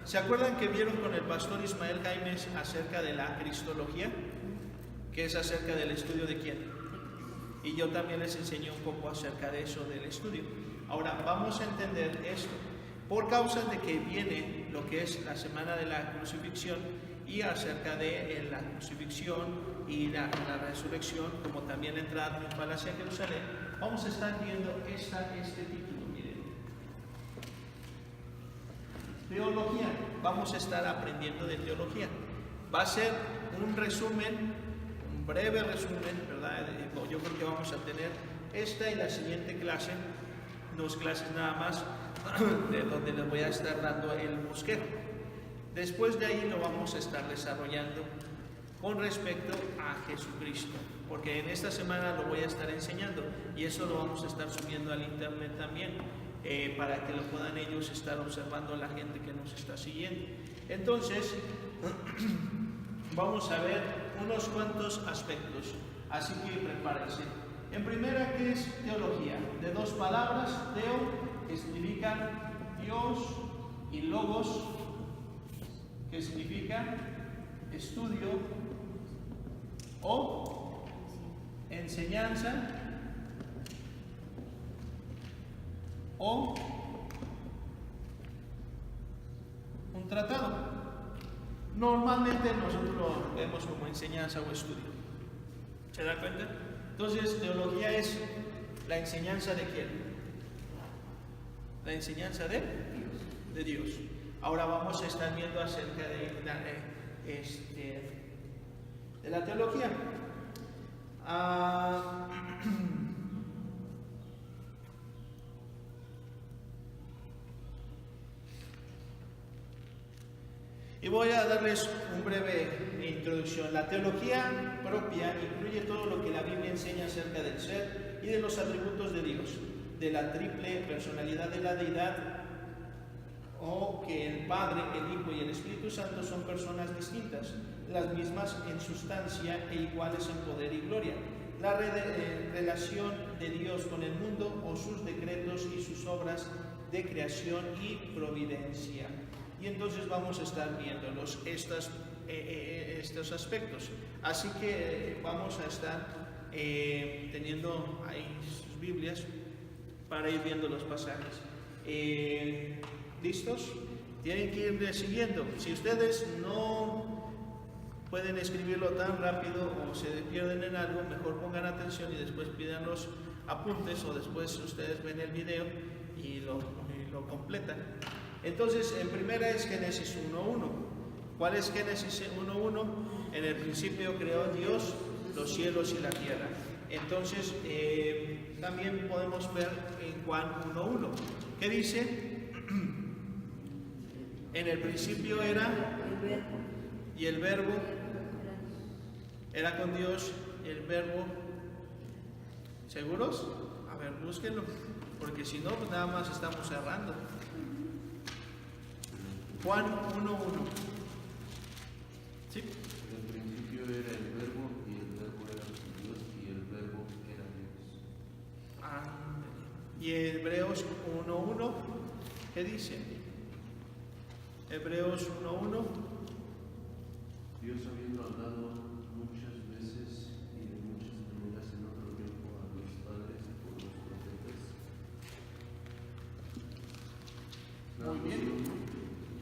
¿Se acuerdan que vieron con el pastor Ismael Jaimes acerca de la cristología? Que es acerca del estudio de quién. Y yo también les enseñé un poco acerca de eso, del estudio. Ahora, vamos a entender esto. Por causa de que viene lo que es la semana de la crucifixión y acerca de la crucifixión y la resurrección, como también la entrada triunfal hacia Jerusalén, vamos a estar viendo este título. Teología, vamos a estar aprendiendo de teología. Va a ser un resumen, un breve resumen, ¿verdad? Yo creo que vamos a tener esta y la siguiente clase, 2 clases nada más, de donde les voy a estar dando el bosquejo. Después de ahí lo vamos a estar desarrollando con respecto a Jesucristo, porque en esta semana lo voy a estar enseñando y eso lo vamos a estar subiendo al internet también. Para que lo puedan ellos estar observando la gente que nos está siguiendo. Entonces, vamos a ver unos cuantos aspectos, así que prepárense. En primera, ¿qué es teología? De 2 palabras, teo, que significa Dios, y logos, que significa estudio o enseñanza, o un tratado. Normalmente nosotros lo vemos como enseñanza o estudio. ¿Se da cuenta? Entonces, teología es la enseñanza de quién? La enseñanza de Dios. Ahora vamos a estar viendo acerca de la teología. Y voy a darles una breve introducción. La teología propia incluye todo lo que la Biblia enseña acerca del ser y de los atributos de Dios, de la triple personalidad de la deidad, o que el Padre, el Hijo y el Espíritu Santo son personas distintas, las mismas en sustancia e iguales en poder y gloria. La relación de Dios con el mundo o sus decretos y sus obras de creación y providencia. Y entonces vamos a estar viendo estos aspectos. Así que vamos a estar teniendo ahí sus Biblias para ir viendo los pasajes. ¿Listos? Tienen que ir siguiendo. Si ustedes no pueden escribirlo tan rápido o se pierden en algo, mejor pongan atención y después pidan los apuntes, o después ustedes ven el video y lo completan. Entonces, en primera es Génesis 1:1. ¿Cuál es Génesis 1:1? En el principio creó Dios los cielos y la tierra. Entonces, también podemos ver en Juan 1:1. ¿Qué dice? En el principio era, y el verbo era con Dios, el verbo. ¿Seguros? A ver, búsquenlo, porque si no, pues nada más estamos errando. Juan 1:1. ¿Sí? En el principio era el verbo, y el verbo era con Dios, y el verbo era Dios. Y Hebreos 1:1, ¿qué dice? Hebreos 1:1. Dios, habiendo hablado muchas veces y de muchas maneras en otro tiempo a los padres por los profetas. Muy bien.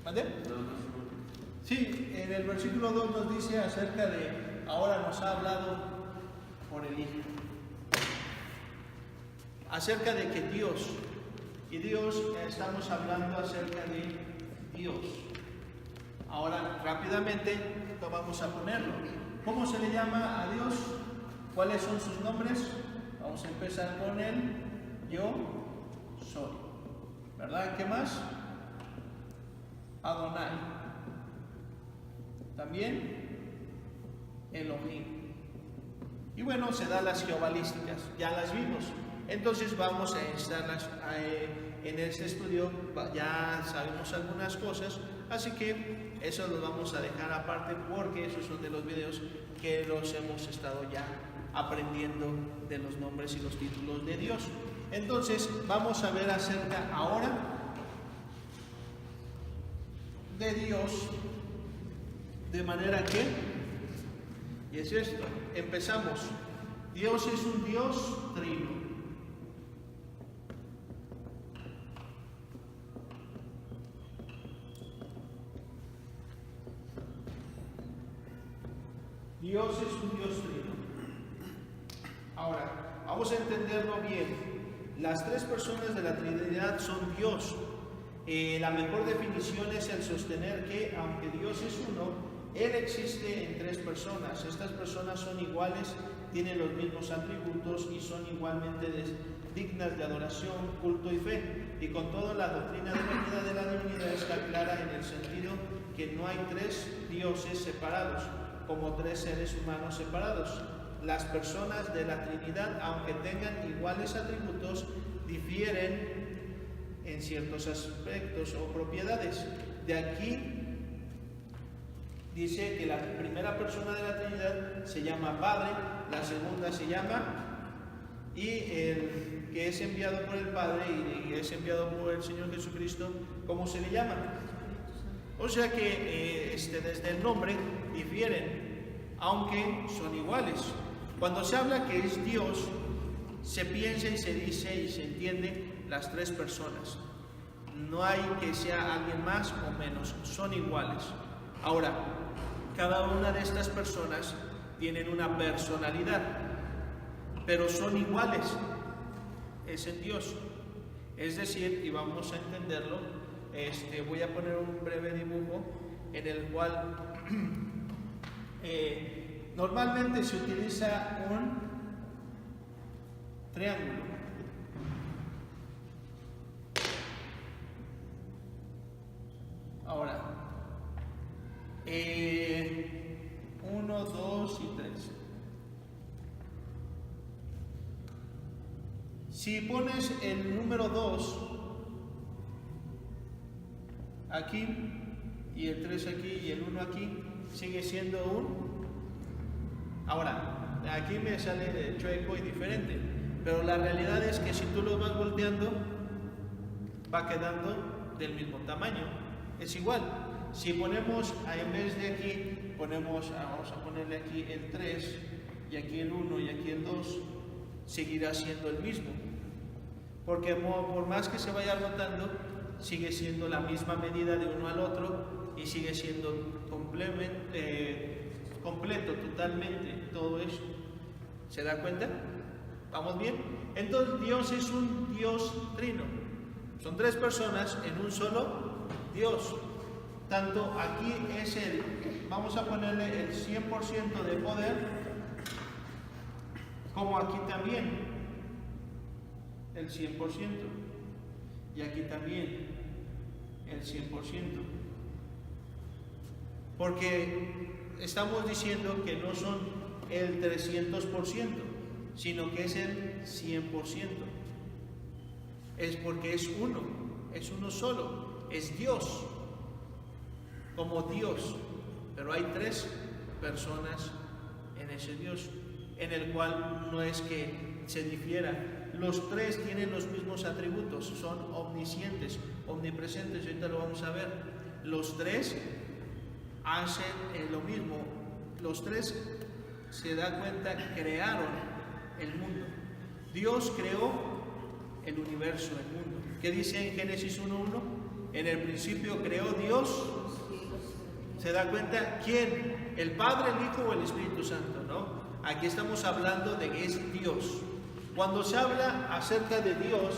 ¿Mande? Sí, en el versículo 2 nos dice acerca de, ahora nos ha hablado por el Hijo. Acerca de que Dios, y Dios, estamos hablando acerca de Dios. Ahora, rápidamente, vamos a ponerlo. ¿Cómo se le llama a Dios? ¿Cuáles son sus nombres? Vamos a empezar con el yo soy. ¿Verdad? ¿Qué más? Adonai. También Elohim. Y bueno, se dan las geobalísticas, ya las vimos. Entonces vamos a estarlas en este estudio, ya sabemos algunas cosas, así que eso lo vamos a dejar aparte porque esos son de los videos que los hemos estado ya aprendiendo de los nombres y los títulos de Dios. Entonces vamos a ver acerca ahora de Dios, de manera que, y es esto, empezamos. Dios es un Dios trino. Dios es un Dios trino. Ahora, vamos a entenderlo bien. Las tres personas de la Trinidad son Dios. La mejor definición es el sostener que, aunque Dios es uno, Él existe en tres personas. Estas personas son iguales, tienen los mismos atributos y son igualmente dignas de adoración, culto y fe. Y con todo, la doctrina de la unidad de la divinidad está clara en el sentido que no hay tres dioses separados, como tres seres humanos separados. Las personas de la Trinidad, aunque tengan iguales atributos, difieren en ciertos aspectos o propiedades. De aquí dice que la primera persona de la Trinidad se llama Padre, la segunda se llama, y el que es enviado por el Padre y es enviado por el Señor Jesucristo, ¿cómo se le llama? O sea que desde el nombre difieren, aunque son iguales. Cuando se habla que es Dios, se piensa y se dice y se entiende las tres personas. No hay que sea alguien más o menos, son iguales. Ahora, cada una de estas personas tienen una personalidad, pero son iguales. Es en Dios. Es decir, y vamos a entenderlo, voy a poner un breve dibujo en el cual normalmente se utiliza un triángulo. Ahora, 1, 2 y 3. Si pones el número 2 aquí y el 3 aquí y el 1 aquí, sigue siendo un... Ahora, aquí me sale chueco y diferente, pero la realidad es que si tú lo vas volteando, va quedando del mismo tamaño. Es igual. Si ponemos, en vez de aquí, vamos a ponerle aquí el 3, y aquí el 1 y aquí el 2, seguirá siendo el mismo. Porque por más que se vaya rotando, sigue siendo la misma medida de uno al otro y sigue siendo completo, totalmente, todo eso. ¿Se da cuenta? ¿Vamos bien? Entonces Dios es un Dios trino. Son tres personas en un solo Dios. Tanto aquí es vamos a ponerle el 100% de poder, como aquí también el 100%. Y aquí también el 100%. Porque estamos diciendo que no son el 300%, sino que es el 100%. Es porque es uno solo, es Dios, como Dios. Pero hay tres personas en ese Dios, en el cual no es que se difiera. Los tres tienen los mismos atributos, son omniscientes, omnipresentes, ahorita lo vamos a ver. Los tres hacen lo mismo. Los tres, se da cuenta, crearon el mundo. Dios creó el universo, el mundo. ¿Qué dice en Génesis 1:1? En el principio creó Dios. ¿Se da cuenta? ¿Quién? ¿El Padre, el Hijo o el Espíritu Santo? ¿No? Aquí estamos hablando de que es Dios. Cuando se habla acerca de Dios,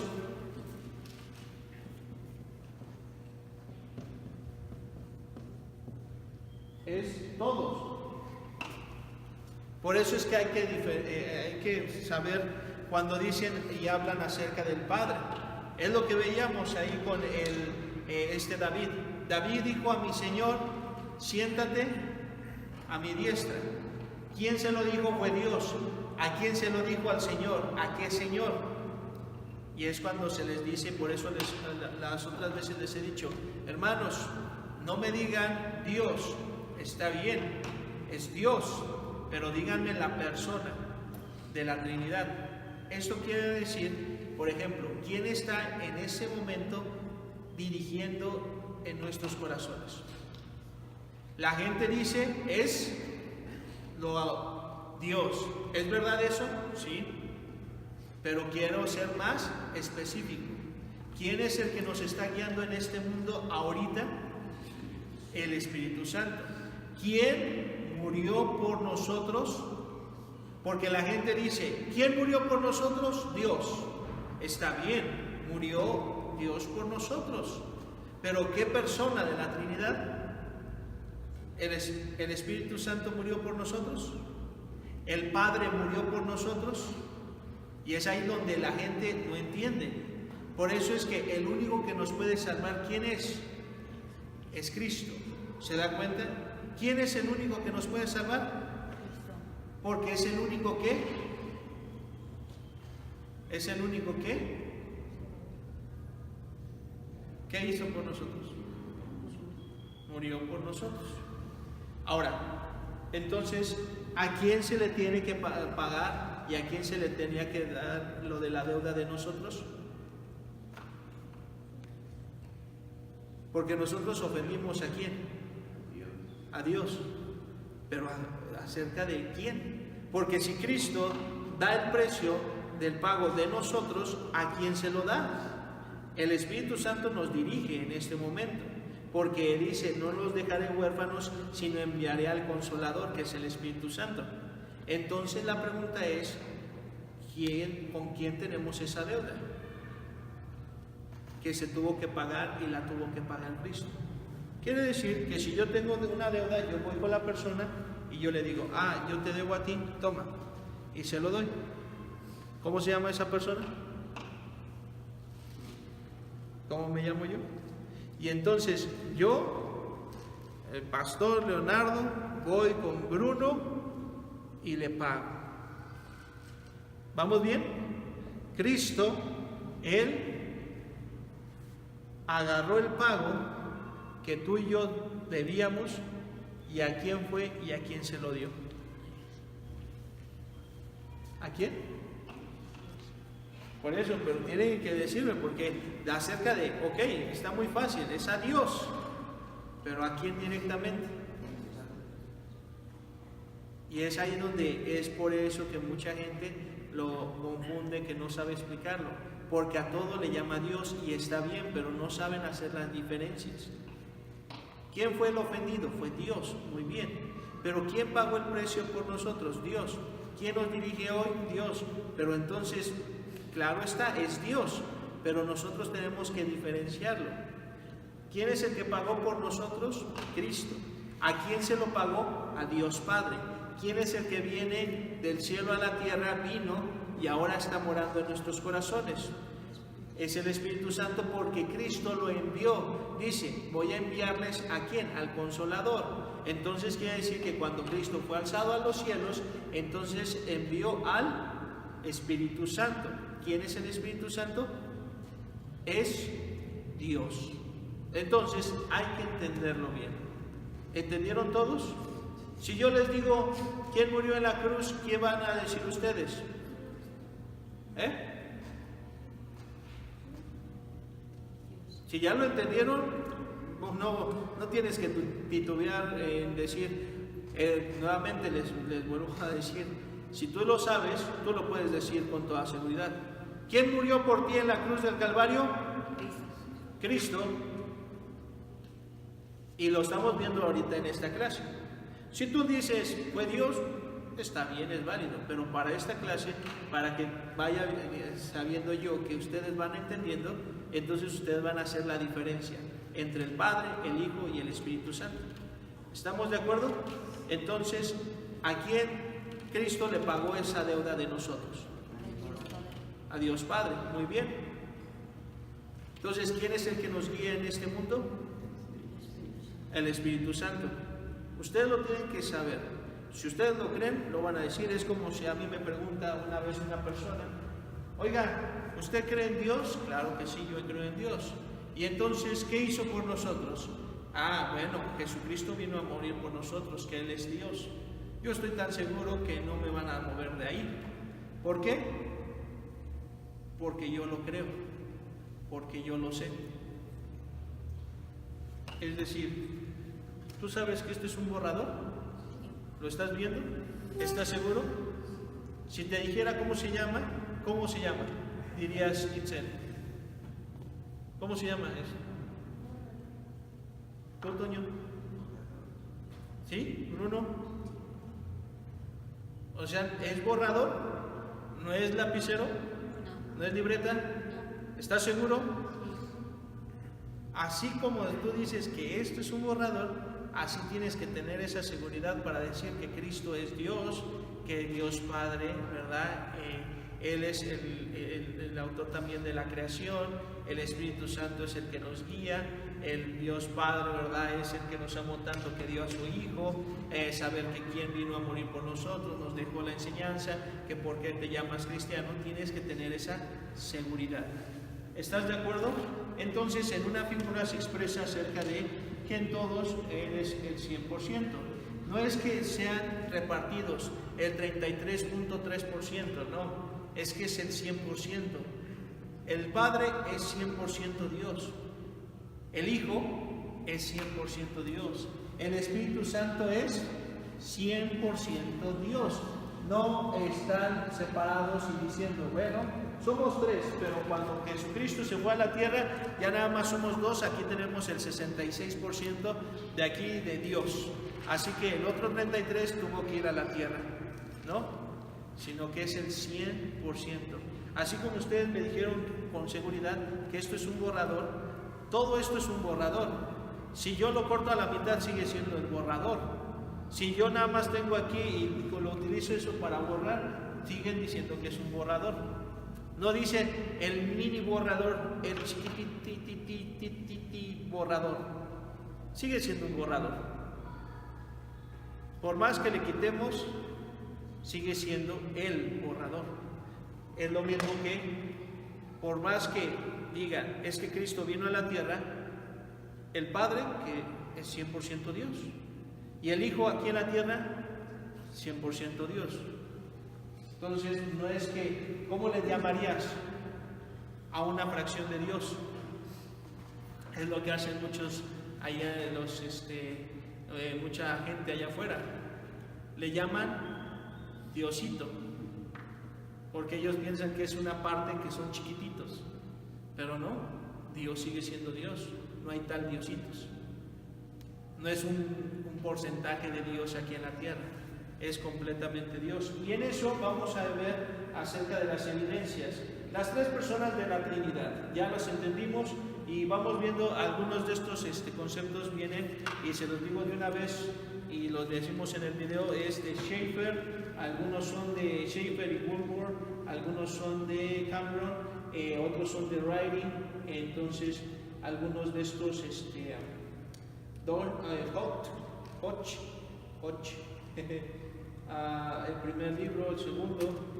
es todos. Por eso es que hay que saber cuando dicen y hablan acerca del Padre. Es lo que veíamos ahí con David. David dijo a mi Señor: siéntate a mi diestra. ¿Quién se lo dijo? Fue Dios. ¿A quién se lo dijo? Al Señor. ¿A qué Señor? Y es cuando se les dice, por eso las otras veces les he dicho, hermanos, no me digan Dios, está bien, es Dios, pero díganme la persona de la Trinidad. Esto quiere decir, por ejemplo, ¿quién está en ese momento dirigiendo en nuestros corazones? La gente dice, es Dios. ¿Es verdad eso? Sí. Pero quiero ser más específico. ¿Quién es el que nos está guiando en este mundo ahorita? El Espíritu Santo. ¿Quién murió por nosotros? Porque la gente dice, ¿quién murió por nosotros? Dios. Está bien, murió Dios por nosotros. Pero ¿qué persona de la Trinidad? ¿El Espíritu Santo murió por nosotros? ¿El Padre murió por nosotros? Y es ahí donde la gente no entiende. Por eso es que el único que nos puede salvar, ¿quién es? Es Cristo. ¿Se da cuenta? ¿Quién es el único que nos puede salvar? Porque es el único que. ¿Es el único que? ¿Qué hizo por nosotros? Murió por nosotros. Ahora, entonces, ¿a quién se le tiene que pagar y a quién se le tenía que dar lo de la deuda de nosotros? Porque nosotros ofendimos ¿a quién? A Dios. Pero ¿acerca de quién? Porque si Cristo da el precio del pago de nosotros, ¿a quién se lo da? El Espíritu Santo nos dirige en este momento, porque dice, no los dejaré huérfanos, sino enviaré al Consolador, que es el Espíritu Santo. Entonces la pregunta es, ¿con quién tenemos esa deuda? Que se tuvo que pagar y la tuvo que pagar Cristo. Quiere decir que si yo tengo una deuda, yo voy con la persona y yo le digo, yo te debo a ti, toma, y se lo doy. ¿Cómo se llama esa persona? ¿Cómo me llamo yo? Y entonces yo, el pastor Leonardo, voy con Bruno y le pago. ¿Vamos bien? Cristo, Él agarró el pago que tú y yo debíamos, y a quién fue y a quién se lo dio. ¿A quién? Por eso, pero tienen que decirme, porque acerca de, ok, está muy fácil, es a Dios, pero ¿a quién directamente? Y es ahí donde es por eso que mucha gente lo confunde, que no sabe explicarlo, porque a todo le llama Dios y está bien, pero no saben hacer las diferencias. ¿Quién fue el ofendido? Fue Dios, muy bien. Pero ¿quién pagó el precio por nosotros? Dios. ¿Quién nos dirige hoy? Dios. Pero entonces, claro está, es Dios, pero nosotros tenemos que diferenciarlo. ¿Quién es el que pagó por nosotros? Cristo. ¿A quién se lo pagó? A Dios Padre. ¿Quién es el que viene del cielo a la tierra, vino y ahora está morando en nuestros corazones? Es el Espíritu Santo, porque Cristo lo envió. Dice, voy a enviarles ¿a quién? Al Consolador. Entonces quiere decir que cuando Cristo fue alzado a los cielos, entonces envió al Espíritu Santo. ¿Quién es el Espíritu Santo? Es Dios. Entonces hay que entenderlo bien. ¿Entendieron todos? Si yo les digo, ¿quién murió en la cruz? ¿Qué van a decir ustedes? Si ya lo entendieron, pues no tienes que titubear en decir, nuevamente les vuelvo a decir, si tú lo sabes, tú lo puedes decir con toda seguridad. ¿Quién murió por ti en la cruz del Calvario? Cristo. Y lo estamos viendo ahorita en esta clase. Si tú dices, fue Dios, está bien, es válido, pero para esta clase, para que vaya sabiendo yo que ustedes van entendiendo, entonces ustedes van a hacer la diferencia entre el Padre, el Hijo y el Espíritu Santo. ¿Estamos de acuerdo? Entonces, ¿a quién Cristo le pagó esa deuda de nosotros? A Dios Padre, muy bien. Entonces, ¿quién es el que nos guía en este mundo? El Espíritu Santo. Ustedes lo tienen que saber. Si ustedes lo creen, lo van a decir. Es como si a mí me pregunta una vez una persona, oiga, ¿usted cree en Dios? Claro que sí, yo creo en Dios. Y entonces, ¿qué hizo por nosotros? Ah, bueno, Jesucristo vino a morir por nosotros, que Él es Dios. Yo estoy tan seguro que no me van a mover de ahí. ¿Por qué? Porque yo lo creo, porque yo lo sé. Es decir, ¿tú sabes que este es un borrador? ¿Lo estás viendo? ¿Estás seguro? Si te dijera cómo se llama, dirías Itzel. ¿Cómo se llama eso? ¿Tú, Toño? ¿Sí? ¿Bruno? O sea, ¿es borrador? ¿No es lapicero? ¿No es libreta? ¿Estás seguro? Así como tú dices que esto es un borrador, así tienes que tener esa seguridad para decir que Cristo es Dios, que Dios Padre, ¿verdad? Él es el autor también de la creación, el Espíritu Santo es el que nos guía, el Dios Padre, ¿verdad? Es el que nos amó tanto que dio a su Hijo, saber que quien vino a morir por nosotros, nos dejó la enseñanza, que por qué te llamas cristiano, tienes que tener esa seguridad. ¿Estás de acuerdo? Entonces, en una figura se expresa acerca de que en todos eres el 100%. No es que sean repartidos el 33.3%, no, es que es el 100%. El Padre es 100% Dios. El Hijo es 100% Dios. El Espíritu Santo es 100% Dios. No están separados y diciendo, bueno, somos tres, pero cuando Jesucristo se fue a la tierra, ya nada más somos dos, aquí tenemos el 66% de aquí de Dios. Así que el otro 33% tuvo que ir a la tierra, ¿no? Sino que es el 100%. Así como ustedes me dijeron con seguridad que esto es un borrador, todo esto es un borrador. Si yo lo corto a la mitad, sigue siendo el borrador. Si yo nada más tengo aquí y lo utilizo eso para borrar, siguen diciendo que es un borrador. No dice el mini borrador, el chiquitititititi borrador. Sigue siendo un borrador. Por más que le quitemos, sigue siendo el borrador. Es lo mismo que, por más que digan, es que Cristo vino a la tierra, el Padre, que es 100% Dios, y el Hijo aquí en la tierra, 100% Dios. Entonces, no es que, ¿cómo le llamarías a una fracción de Dios? Es lo que hacen muchos allá, mucha gente allá afuera. Le llaman Diosito, porque ellos piensan que es una parte que son chiquititos, pero no, Dios sigue siendo Dios, no hay tal Diositos. No es un porcentaje de Dios aquí en la tierra, es completamente Dios. Y en eso vamos a ver acerca de las evidencias. Las tres personas de la Trinidad, ya las entendimos y vamos viendo algunos de estos conceptos vienen, y se los digo de una vez y los decimos en el video, es de Schaeffer, algunos son de Schaeffer y Woolworth, algunos son de Cameron, otros son de Writing. Entonces algunos de estos Hodge, el primer libro, el segundo,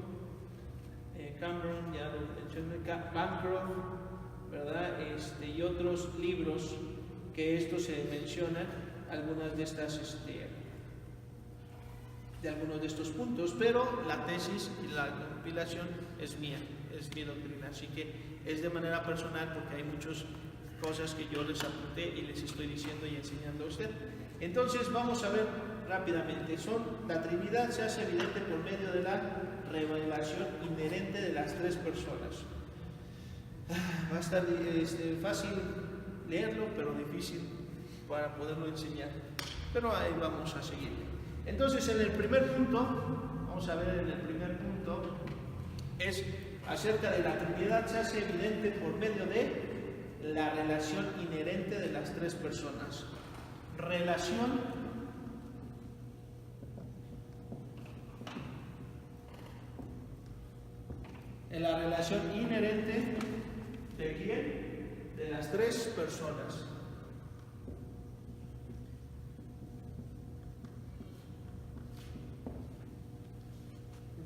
Cameron, ya lo mencioné, Bancroft, ¿verdad? Y otros libros que estos se mencionan, algunas de estas, de algunos de estos puntos, pero la tesis y la compilación es mía, es mi doctrina, así que es de manera personal porque hay muchas cosas que yo les apunté y les estoy diciendo y enseñando a usted. Entonces vamos a ver rápidamente, la Trinidad se hace evidente por medio de la revelación inherente de las tres personas. Va a estar fácil leerlo, pero difícil para poderlo enseñar, pero ahí vamos a seguir. Entonces en el primer punto, vamos a ver en el primer punto, es acerca de la Trinidad, se hace evidente por medio de la relación inherente de las tres personas. La relación inherente ¿de quién? De las tres personas.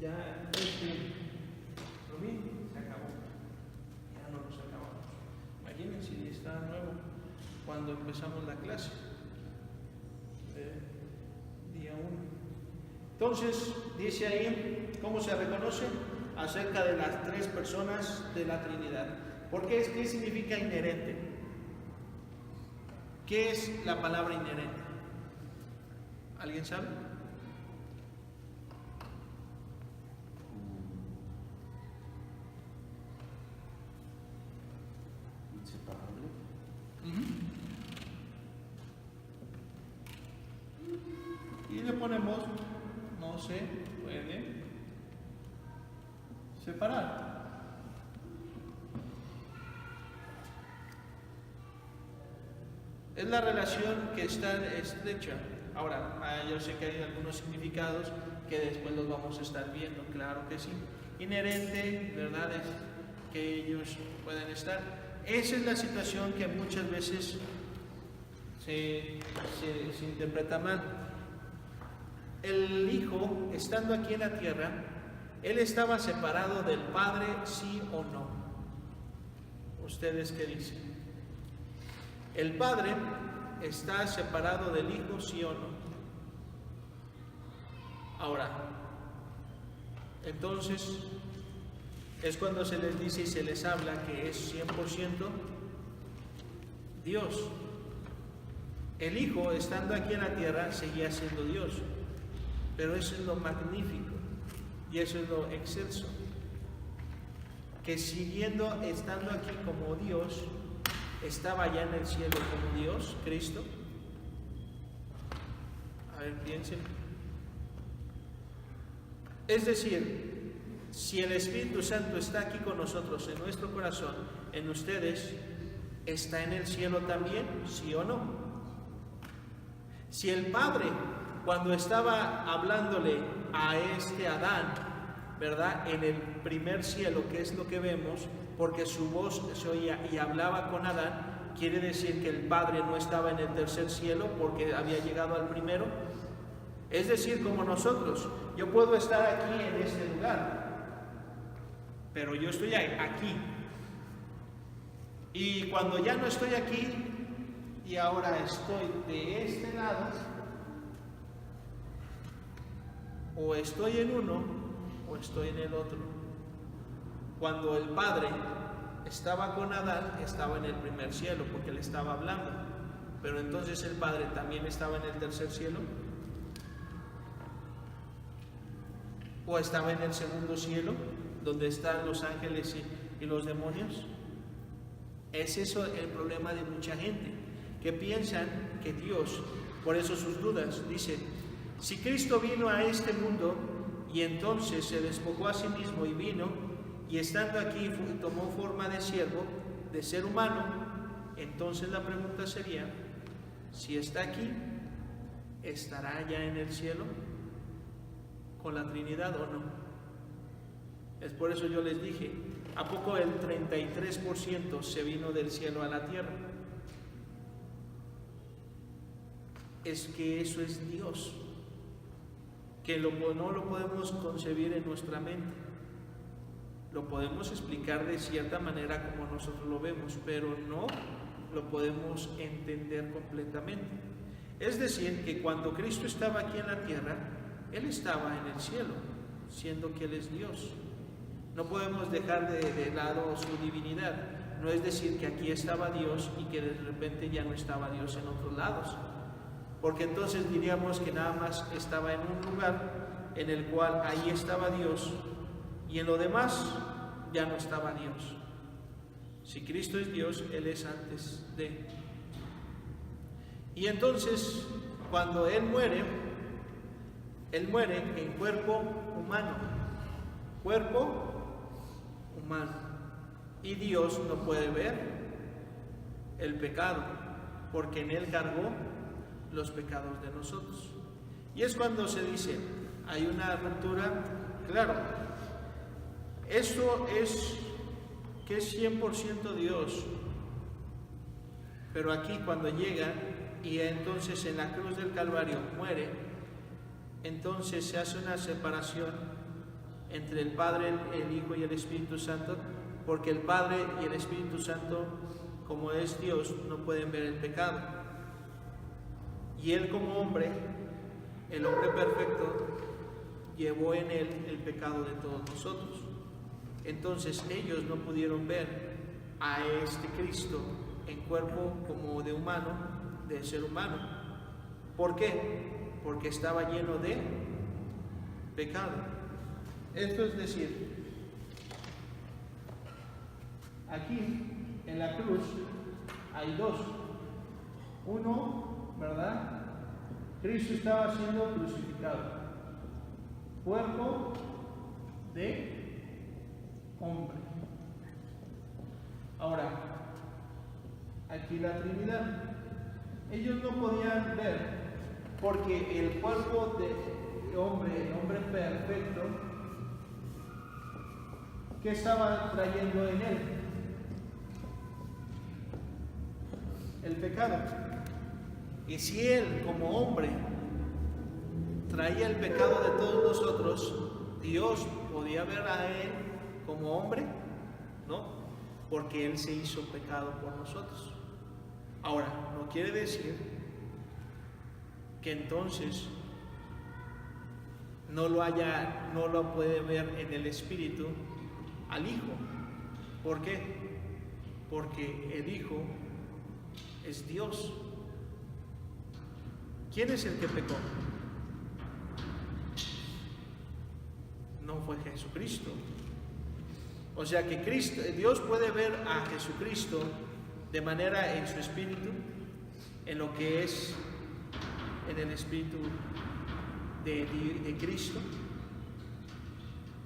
ya lo mismo, se acabó. Ya no nos acabamos. Imagínense, está nuevo cuando empezamos la clase. Día 1. Entonces, dice ahí, ¿cómo se reconoce? Acerca de las tres personas de la Trinidad. ¿Qué significa inherente? ¿Qué es la palabra inherente? ¿Alguien sabe? Inseparable. Y le ponemos, no se puede separar. Es la relación que está estrecha. Ahora, yo sé que hay algunos significados que después los vamos a estar viendo, claro que sí. Inherente, ¿verdad? Es que ellos pueden estar. Esa es la situación que muchas veces se interpreta mal. El Hijo, estando aquí en la tierra, Él estaba separado del Padre, ¿sí o no? ¿Ustedes qué dicen? ¿El Padre está separado del Hijo, sí o no? Ahora, entonces, es cuando se les dice y se les habla que es 100% Dios. El Hijo, estando aquí en la tierra, seguía siendo Dios. Pero eso es lo magnífico y eso es lo excelso. Que siguiendo, estando aquí como Dios, estaba ya en el cielo como Dios, Cristo. A ver, piensen. Es decir, si el Espíritu Santo está aquí con nosotros, en nuestro corazón, en ustedes, ¿está en el cielo también? ¿Sí o no? Si el Padre, cuando estaba hablándole a Adán, ¿verdad? En el primer cielo, que es lo que vemos, porque su voz se oía y hablaba con Adán, quiere decir que el Padre no estaba en el tercer cielo porque había llegado al primero. Es decir, como nosotros, yo puedo estar aquí en este lugar, pero yo estoy aquí. Y cuando ya no estoy aquí y ahora estoy de este lado, o estoy en uno o estoy en el otro. Cuando el Padre estaba con Adán, estaba en el primer cielo porque le estaba hablando. Pero entonces el Padre también estaba en el tercer cielo. ¿O estaba en el segundo cielo, donde están los ángeles y los demonios? Es eso el problema de mucha gente, que piensan que Dios, por eso sus dudas, dice, si Cristo vino a este mundo y entonces se despojó a sí mismo y vino, y estando aquí tomó forma de siervo, de ser humano, entonces la pregunta sería, si está aquí, ¿estará ya en el cielo con la Trinidad o no? Es por eso yo les dije, ¿a poco el 33% se vino del cielo a la tierra? Es que eso es Dios, que no lo podemos concebir en nuestra mente. Lo podemos explicar de cierta manera como nosotros lo vemos, pero no lo podemos entender completamente. Es decir, que cuando Cristo estaba aquí en la tierra, Él estaba en el cielo, siendo que Él es Dios. No podemos dejar de lado su divinidad. No es decir que aquí estaba Dios y que de repente ya no estaba Dios en otros lados. Porque entonces diríamos que nada más estaba en un lugar en el cual ahí estaba Dios y en lo demás ya no estaba Dios. Si Cristo es Dios, Él es antes de. Y entonces, cuando Él muere en cuerpo humano. Cuerpo humano. Y Dios no puede ver el pecado, porque en Él cargó los pecados de nosotros. Y es cuando se dice, hay una ruptura, claro, eso es que es 100% Dios, pero aquí cuando llega y entonces en la cruz del Calvario muere, entonces se hace una separación entre el Padre, el Hijo y el Espíritu Santo, porque el Padre y el Espíritu Santo, como es Dios, no pueden ver el pecado. Y Él como hombre, el hombre perfecto, llevó en Él el pecado de todos nosotros. Entonces ellos no pudieron ver a este Cristo en cuerpo como de humano, de ser humano. ¿Por qué? Porque estaba lleno de pecado. Esto es decir, aquí en la cruz hay dos. Uno, ¿verdad? Cristo estaba siendo crucificado. Cuerpo de hombre. Ahora, aquí la Trinidad. Ellos no podían ver porque el cuerpo de hombre, el hombre perfecto, ¿qué estaba trayendo en él? El pecado. Y si él como hombre traía el pecado de todos nosotros, Dios podía ver a él como hombre, ¿no? Porque él se hizo pecado por nosotros. Ahora, no quiere decir que entonces no lo puede ver en el Espíritu al Hijo. ¿Por qué? Porque el Hijo es Dios. ¿Quién es el que pecó? No fue Jesucristo. O sea que Dios puede ver a Jesucristo de manera en su espíritu, en lo que es en el espíritu de Cristo.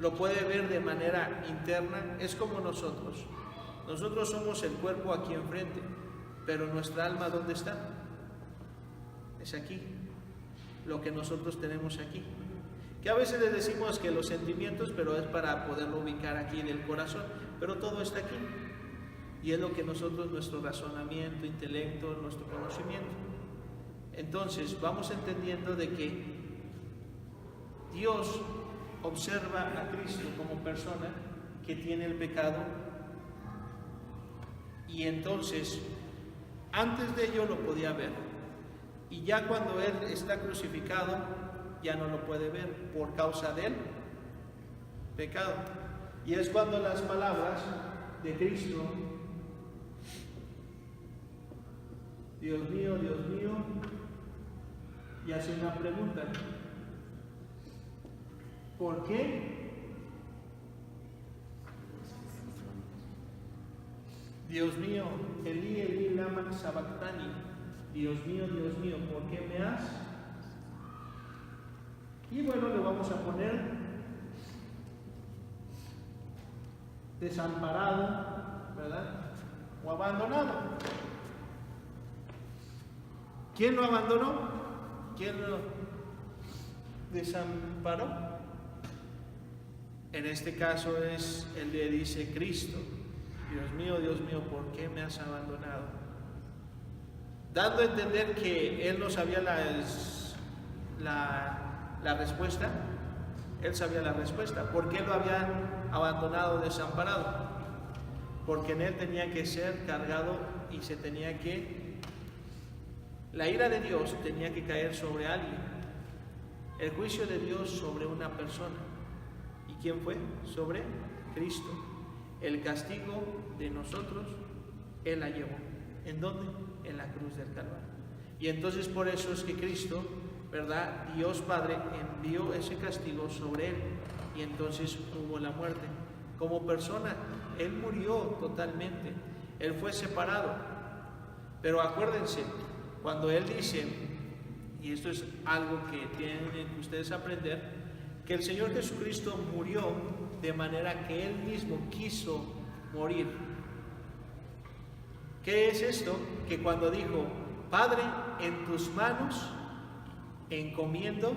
Lo puede ver de manera interna. Es como nosotros. Nosotros somos el cuerpo aquí enfrente, pero nuestra alma, ¿dónde está? Es aquí. Lo que nosotros tenemos aquí. Que a veces le decimos que los sentimientos, pero es para poderlo ubicar aquí en el corazón, pero todo está aquí. Y es lo que nosotros, nuestro razonamiento, intelecto, nuestro conocimiento. Entonces vamos entendiendo de que Dios observa a Cristo como persona que tiene el pecado, y entonces antes de ello lo podía ver, y ya cuando Él está crucificado ya no lo puede ver por causa del pecado. Y es cuando las palabras de Cristo, Dios mío, y hace una pregunta: ¿por qué? Dios mío, Elí, Elí, lama sabactani. Dios mío, ¿por qué me has? Y bueno, le vamos a poner desamparado, ¿verdad? O abandonado. ¿Quién lo abandonó? ¿Quién lo desamparó? En este caso él le dice Cristo: Dios mío, ¿por qué me has abandonado? Dando a entender que él no sabía la respuesta. Él sabía la respuesta. ¿Por qué lo había abandonado, desamparado? Porque en él tenía que ser cargado y la ira de Dios tenía que caer sobre alguien. El juicio de Dios sobre una persona. ¿Y quién fue? Sobre Cristo. El castigo de nosotros, Él la llevó. ¿En dónde? En la cruz del Calvario. Y entonces por eso es que Cristo, ¿verdad? Dios Padre envió ese castigo sobre Él. Y entonces hubo la muerte. Como persona, Él murió totalmente. Él fue separado. Pero acuérdense, cuando Él dice, y esto es algo que tienen que ustedes aprender, que el Señor Jesucristo murió de manera que Él mismo quiso morir. ¿Qué es esto? Que cuando dijo: Padre, en tus manos encomiendo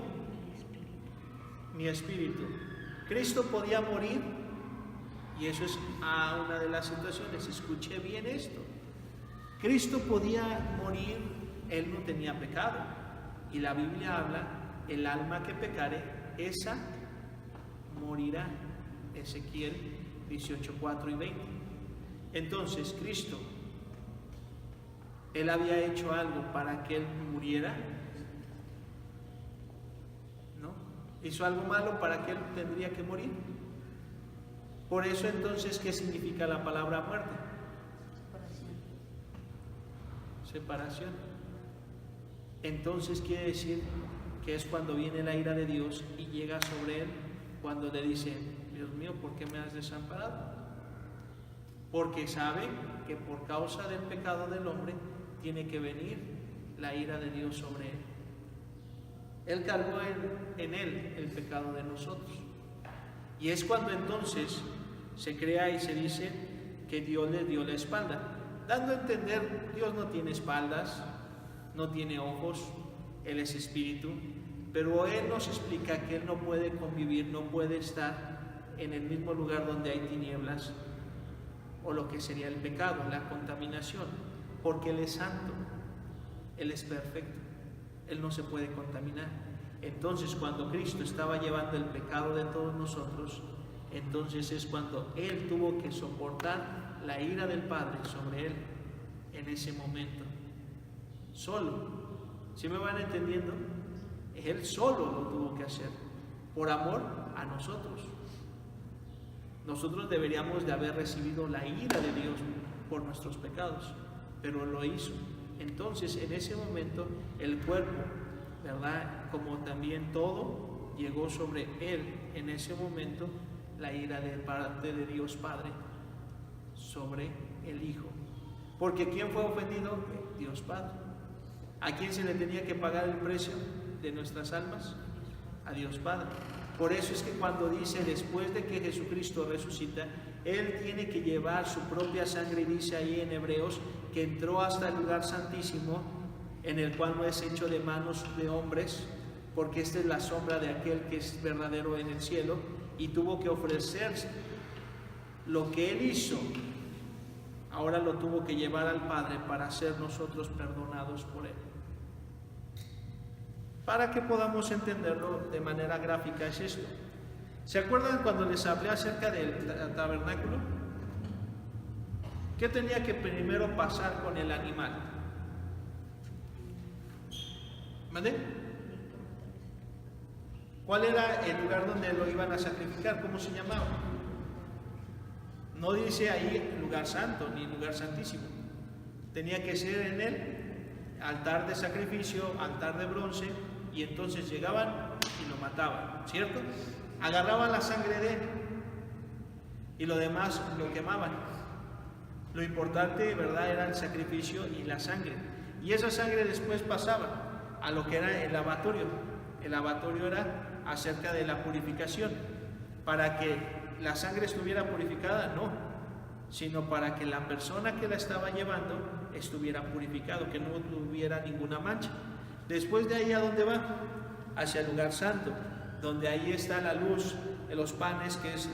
mi espíritu. Cristo podía morir, y eso es una de las situaciones. Escuché bien esto. Cristo podía morir, Él no tenía pecado. Y la Biblia habla: el alma que pecare, esa morirá. morirá. Ezequiel 18, 4 y 20. Entonces, Cristo, ¿Él había hecho algo para que Él muriera? ¿No? ¿Hizo algo malo para que Él tendría que morir? Por eso entonces, ¿qué significa la palabra muerte? Separación. Entonces quiere decir que es cuando viene la ira de Dios y llega sobre Él, cuando le dice: Dios mío, ¿por qué me has desamparado? Porque sabe que por causa del pecado del hombre tiene que venir la ira de Dios sobre Él. Él cargó en Él el pecado de nosotros. Y es cuando entonces se crea y se dice que Dios le dio la espalda, dando a entender: Dios no tiene espaldas, no tiene ojos, Él es espíritu, pero Él nos explica que Él no puede convivir, no puede estar en el mismo lugar donde hay tinieblas o lo que sería el pecado, la contaminación, porque Él es santo, Él es perfecto, Él no se puede contaminar. Entonces, cuando Cristo estaba llevando el pecado de todos nosotros, entonces es cuando Él tuvo que soportar la ira del Padre sobre Él en ese momento. Solo. ¿Sí me van entendiendo? Él solo lo tuvo que hacer, por amor a nosotros. Nosotros deberíamos de haber recibido la ira de Dios por nuestros pecados, pero lo hizo. Entonces, en ese momento, el cuerpo, ¿verdad?, como también todo, llegó sobre Él en ese momento la ira de parte de Dios Padre sobre el Hijo. Porque ¿quién fue ofendido? Dios Padre. ¿A quién se le tenía que pagar el precio de nuestras almas? A Dios Padre. Por eso es que cuando dice, después de que Jesucristo resucita, Él tiene que llevar su propia sangre, y dice ahí en Hebreos, que entró hasta el lugar santísimo, en el cual no es hecho de manos de hombres, porque esta es la sombra de aquel que es verdadero en el cielo, y tuvo que ofrecerse. Lo que Él hizo, ahora lo tuvo que llevar al Padre para ser nosotros perdonados por Él. Para que podamos entenderlo de manera gráfica es esto. ¿Se acuerdan cuando les hablé acerca del tabernáculo? ¿Qué tenía que primero pasar con el animal? ¿Vale? ¿Cuál era el lugar donde lo iban a sacrificar? ¿Cómo se llamaba? No dice ahí lugar santo ni lugar santísimo. Tenía que ser en el altar de sacrificio, altar de bronce, y entonces llegaban y lo mataban, ¿cierto? Agarraban la sangre de él y lo demás lo quemaban. Lo importante, ¿verdad?, era el sacrificio y la sangre. Y esa sangre después pasaba a lo que era el lavatorio. El lavatorio era acerca de la purificación. Para que la sangre estuviera purificada, no, sino para que la persona que la estaba llevando estuviera purificado, que no tuviera ninguna mancha. Después de ahí, ¿a dónde va? Hacia el lugar santo, donde ahí está la luz, los panes, que es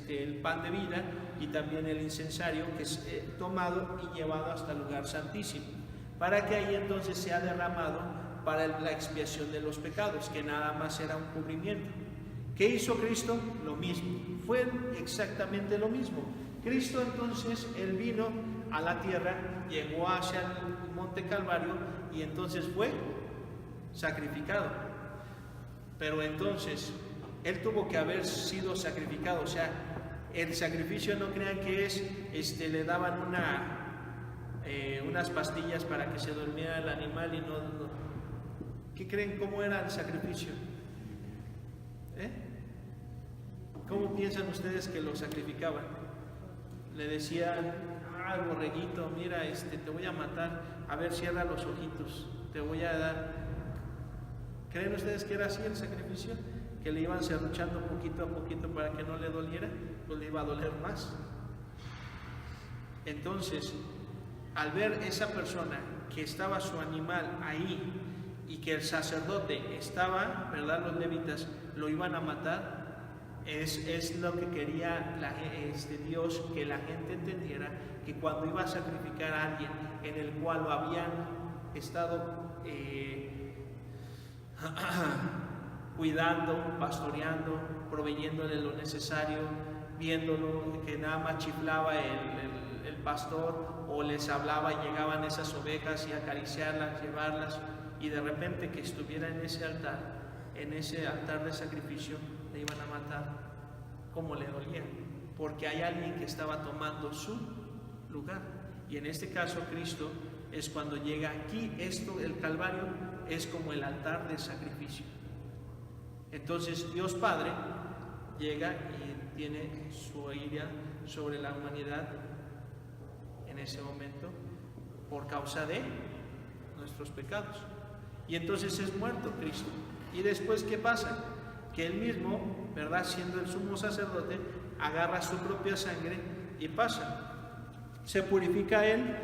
el pan de vida, y también el incensario, que es tomado y llevado hasta el lugar santísimo, para que ahí entonces sea derramado para la expiación de los pecados, que nada más era un cubrimiento. ¿Qué hizo Cristo? Lo mismo, fue exactamente lo mismo. Cristo entonces, Él vino a la tierra, llegó hacia el monte Calvario, y entonces fue sacrificado. Pero entonces, Él tuvo que haber sido sacrificado. O sea, el sacrificio, no crean que es, le daban unas pastillas para que se durmiera el animal y no. ¿Qué creen? ¿Cómo era el sacrificio? ¿Cómo piensan ustedes que lo sacrificaban? Le decían: al borreguito, mira, te voy a matar, a ver, cierra los ojitos, te voy a dar. ¿Creen ustedes que era así el sacrificio? Que le iban serruchando poquito a poquito para que no le doliera, pues le iba a doler más. Entonces, al ver esa persona que estaba su animal ahí y que el sacerdote estaba, ¿verdad?, los levitas lo iban a matar, es lo que quería Dios, que la gente entendiera, que cuando iba a sacrificar a alguien en el cual lo habían estado cuidando, pastoreando, proveyéndole lo necesario, viéndolo, que nada más chiflaba el pastor o les hablaba y llegaban esas ovejas y acariciarlas, llevarlas, y de repente que estuviera en ese altar de sacrificio, le iban a matar. ¿Cómo le dolía? Porque hay alguien que estaba tomando su lugar. Y en este caso Cristo es cuando llega aquí. Esto, el Calvario, es como el altar de sacrificio. Entonces Dios Padre llega y tiene su ira sobre la humanidad en ese momento por causa de nuestros pecados. Y entonces es muerto Cristo. Y después, ¿qué pasa? Que él mismo, ¿verdad?, siendo el sumo sacerdote, agarra su propia sangre y pasa. ¿Se purifica él?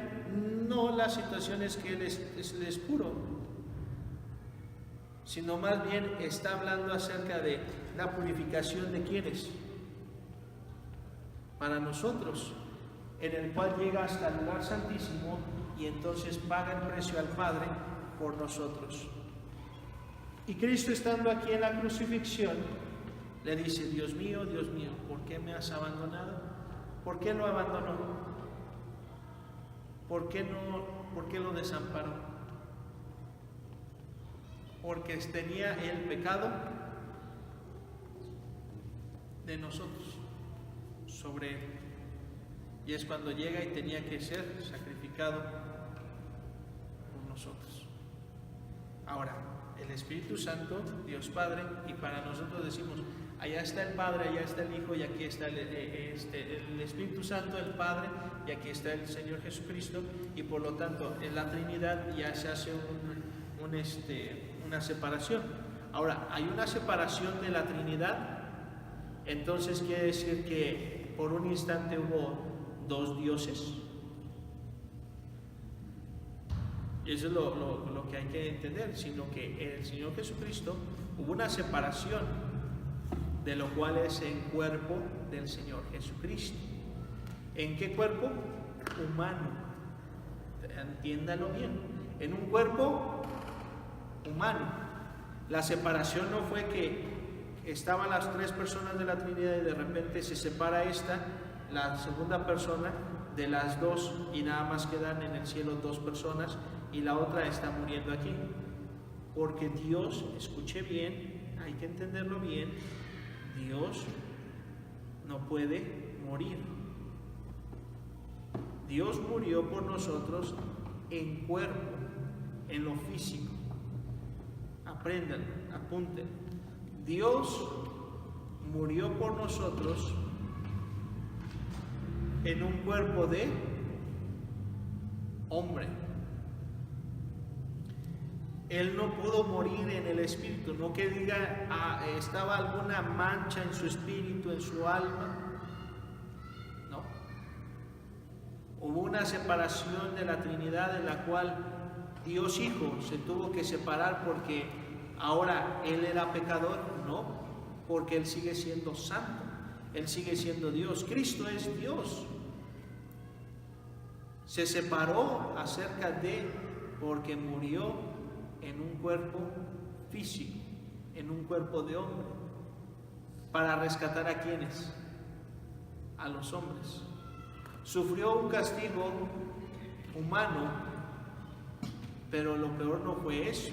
No, la situación es que él es puro, sino más bien está hablando acerca de la purificación de quienes, para nosotros, en el cual llega hasta el lugar santísimo y entonces paga el precio al Padre por nosotros. Y Cristo, estando aquí en la crucifixión, le dice: Dios mío, ¿por qué me has abandonado? ¿Por qué lo abandonó? ¿Por qué lo desamparó? Porque tenía el pecado de nosotros sobre él. Y es cuando llega y tenía que ser sacrificado por nosotros. Ahora, el Espíritu Santo, Dios Padre, y para nosotros decimos: allá está el Padre, allá está el Hijo, y aquí está el Espíritu Santo, el Padre, y aquí está el Señor Jesucristo. Y por lo tanto, en la Trinidad ya se hace una separación. Ahora, hay una separación de la Trinidad, entonces quiere decir que por un instante hubo dos dioses. Y eso es lo que hay que entender, sino que en el Señor Jesucristo hubo una separación, de lo cual es el cuerpo del Señor Jesucristo. ¿En qué cuerpo? Humano. Entiéndalo bien. En un cuerpo humano. La separación no fue que estaban las tres personas de la Trinidad y de repente se separa la segunda persona, de las dos, y nada más quedan en el cielo dos personas y la otra está muriendo aquí. Porque Dios, escuche bien, hay que entenderlo bien, Dios no puede morir. Dios murió por nosotros en cuerpo, en lo físico. Apréndanlo, apunten. Dios murió por nosotros en un cuerpo de hombre. Él no pudo morir en el espíritu, no que diga estaba alguna mancha en su espíritu, en su alma. No. Hubo una separación de la Trinidad en la cual Dios Hijo se tuvo que separar porque ahora Él era pecador. No, porque Él sigue siendo santo, Él sigue siendo Dios. Cristo es Dios. Se separó porque murió en un cuerpo físico, en un cuerpo de hombre, para rescatar a quienes, a los hombres. Sufrió un castigo humano, pero lo peor no fue eso,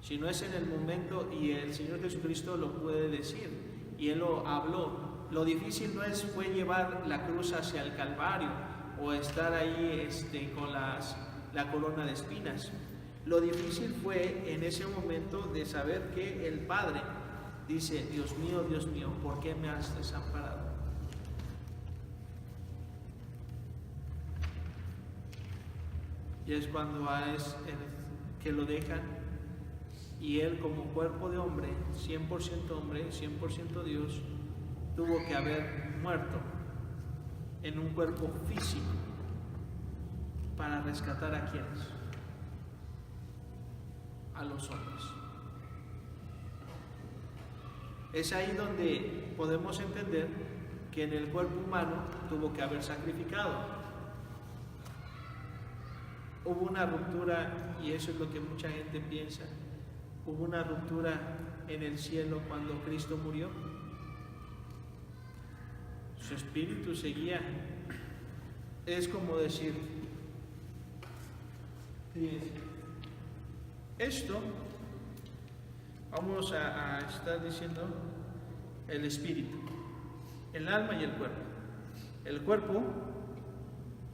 sino es en el momento, y el Señor Jesucristo lo puede decir, y Él lo habló. Lo difícil fue llevar la cruz hacia el Calvario o estar ahí con la corona de espinas. Lo difícil fue en ese momento de saber que el Padre dice: Dios mío, ¿por qué me has desamparado? Y es cuando que lo dejan, y Él, como cuerpo de hombre, 100% Dios, tuvo que haber muerto en un cuerpo físico para rescatar a quienes, a los hombres. Es ahí donde podemos entender que en el cuerpo humano tuvo que haber sacrificado. Hubo una ruptura, y eso es lo que mucha gente piensa, hubo una ruptura en el cielo cuando Cristo murió? Su espíritu seguía. Es como decir, esto, vamos a estar diciendo el espíritu, el alma y el cuerpo. El cuerpo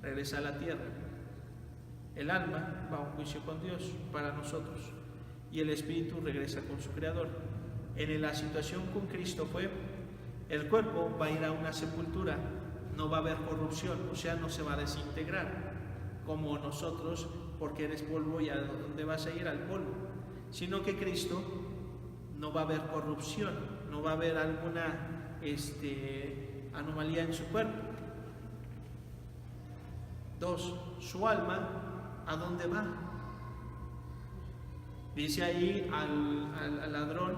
regresa a la tierra. El alma va a un juicio con Dios para nosotros y el espíritu regresa con su creador. En la situación con Cristo fue, el cuerpo va a ir a una sepultura, no va a haber corrupción, o sea, no se va a desintegrar como nosotros, porque eres polvo y a dónde vas a ir, al polvo, sino que Cristo no va a haber corrupción, no va a haber alguna anomalía en su cuerpo. 2, su alma, ¿a dónde va? Dice ahí al ladrón,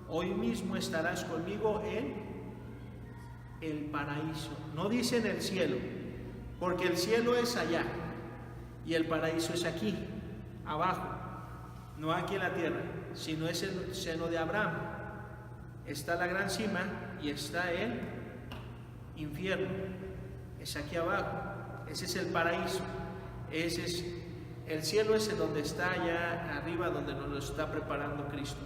hoy mismo estarás conmigo en el paraíso. No dice en el cielo, porque el cielo es allá y el paraíso es aquí, abajo, no aquí en la tierra, sino es el seno de Abraham. Está la gran cima y está el infierno, es aquí abajo. Ese es el paraíso, ese es el cielo, ese donde está allá arriba, donde nos lo está preparando Cristo.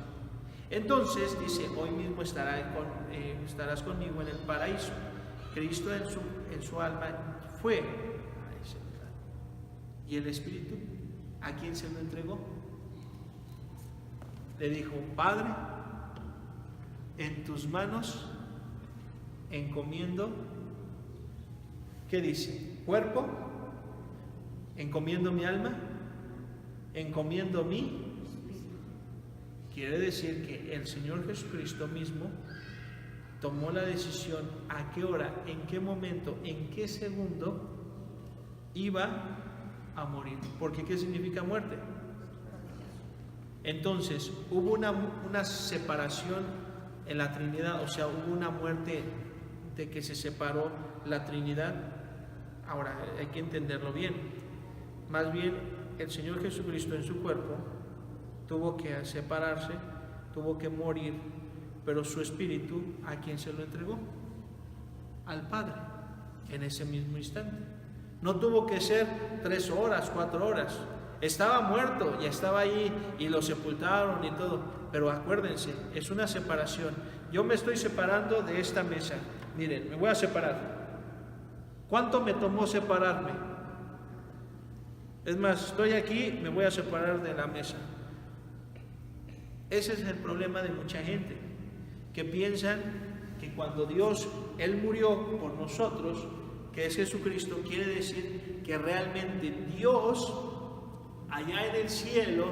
Entonces dice, hoy mismo estarás conmigo en el paraíso. Cristo en su alma fue a ese lugar. ¿Y el Espíritu a quién se lo entregó? Le dijo, Padre, en tus manos encomiendo, ¿qué dice? Cuerpo, encomiendo mi alma, encomiendo mi. Quiere decir que el Señor Jesucristo mismo tomó la decisión a qué hora, en qué momento, en qué segundo iba a morir. Porque ¿qué significa muerte? Entonces, hubo una separación en la Trinidad, o sea, hubo una muerte de que se separó la Trinidad. Ahora, hay que entenderlo bien. Más bien, el Señor Jesucristo en su cuerpo tuvo que separarse, tuvo que morir, pero su espíritu, ¿a quién se lo entregó? Al Padre, en ese mismo instante. No tuvo que ser 3 horas, 4 horas. Estaba muerto, ya estaba ahí y lo sepultaron y todo. Pero acuérdense, es una separación. Yo me estoy separando de esta mesa. Miren, me voy a separar. ¿Cuánto me tomó separarme? Es más, estoy aquí, me voy a separar de la mesa. Ese es el problema de mucha gente, que piensan que cuando Dios, Él murió por nosotros, que es Jesucristo, quiere decir que realmente Dios, allá en el cielo,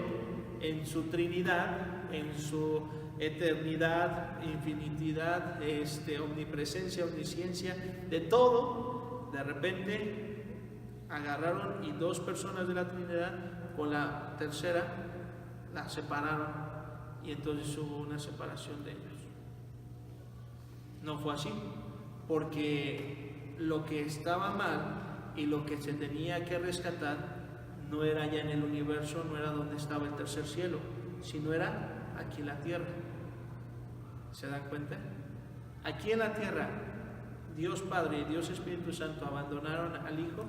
en su Trinidad, en su eternidad, infinitidad, omnipresencia, omnisciencia, de todo, de repente agarraron y 2 personas de la Trinidad con la tercera la separaron. Y entonces hubo una separación de ellos. No fue así, porque lo que estaba mal y lo que se tenía que rescatar no era allá en el universo, no era donde estaba el tercer cielo, sino era aquí en la tierra. ¿Se dan cuenta? Aquí en la tierra, Dios Padre y Dios Espíritu Santo abandonaron al Hijo,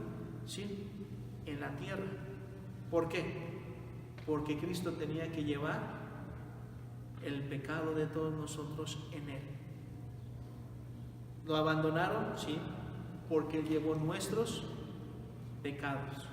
sí, en la tierra. ¿Por qué? Porque Cristo tenía que llevar el pecado de todos nosotros en Él. ¿Lo abandonaron? Sí, porque Él llevó nuestros pecados.